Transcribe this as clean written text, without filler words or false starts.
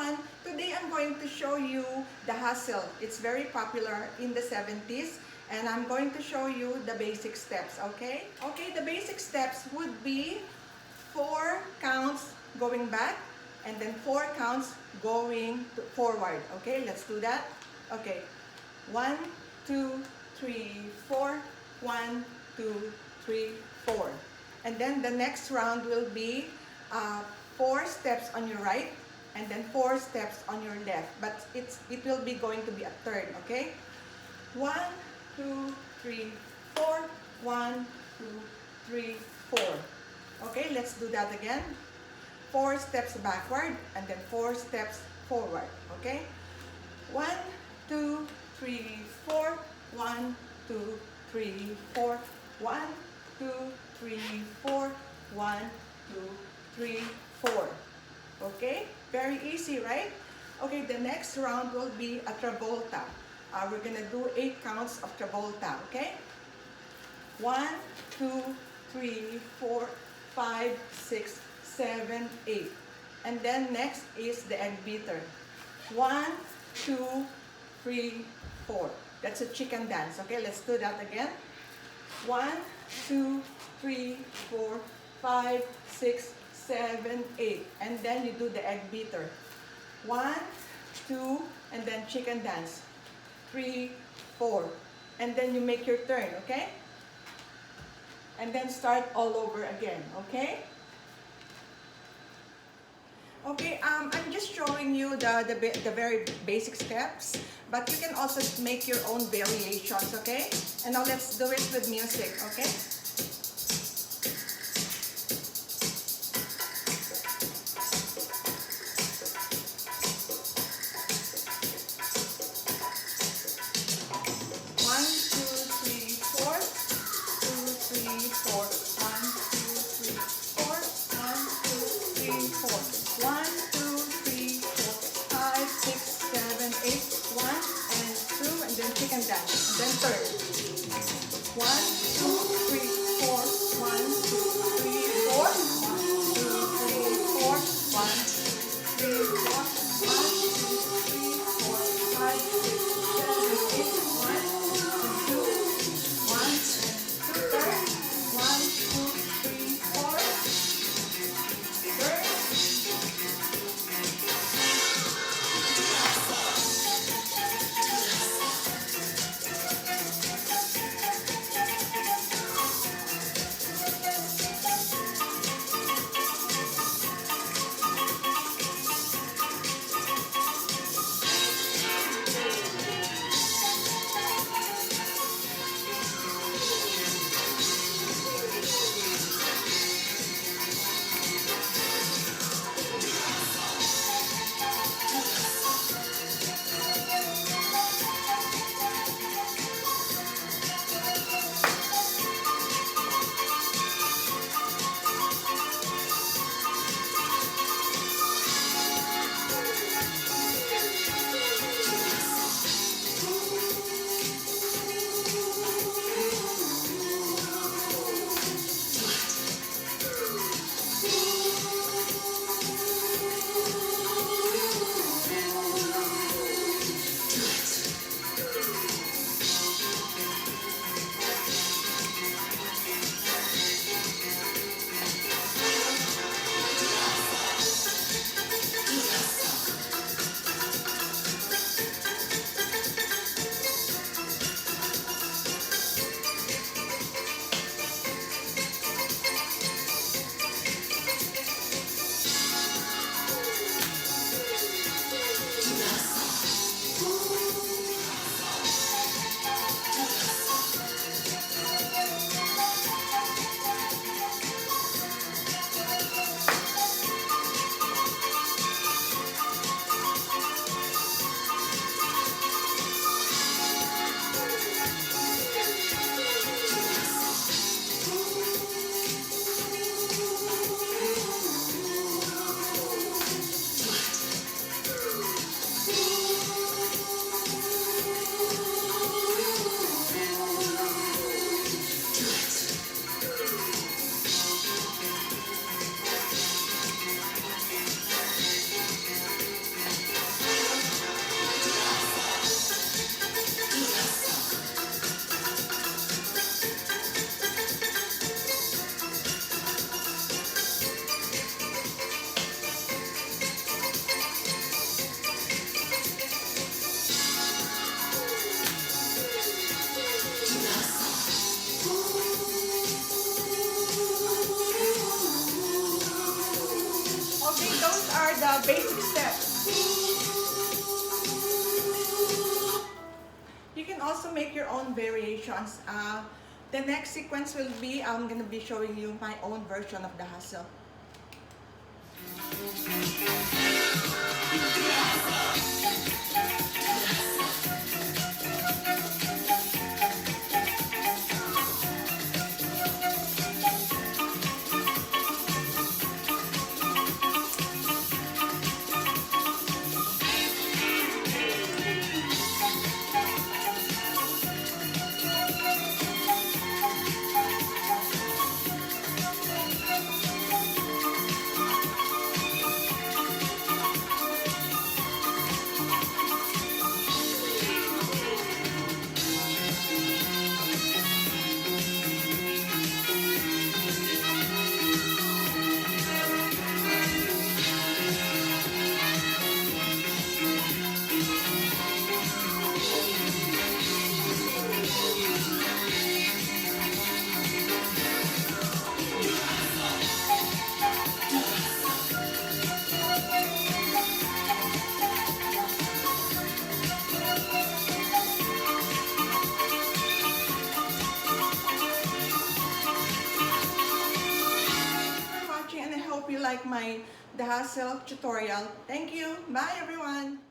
everyone! Today I'm going to show you the hustle. It's very popular in the 70s and I'm going to show you the basic steps, okay? Okay, the basic steps would be 4 counts going back and then 4 counts going forward. Okay, let's do that. Okay, 1, 2, 3, 4, 1, 2, 3, 4. And then the next round will be 4 steps on your right and then 4 steps on your left, but it will be going to be a turn. Okay, 1, 2, 3, 4, 1, 2, 3, 4. Okay, let's do that again. 4 steps backward and then 4 steps forward. Okay, 1, 2, 3, 4, 1, 2, 3, 4, 1, 2, 3, 4, 1, 2, 3, 4. Okay, very easy, right? Okay, the next round will be a travolta. We're gonna do 8 counts of travolta. Okay, 1, 2, 3, 4, 5, 6, 7, 8. And then next is the egg beater. 1, 2, 3, 4. That's a chicken dance. Okay, let's do that again. 1, 2, 3, 4, 5, 6, 7, 8. And then you do the egg beater. 1, 2, and then chicken dance. 3, 4. And then you make your turn, okay? And then start all over again, okay? Okay, I'm just showing you the very basic steps, but you can also make your own variations, okay? And now let's do it with music, okay? Chicken dance, and then turn. 1, 2, 3. the basic steps. You can also make your own variations. The next sequence will be, I'm going to be showing you my own version of the hustle. You like the hustle tutorial. Thank you. Bye everyone.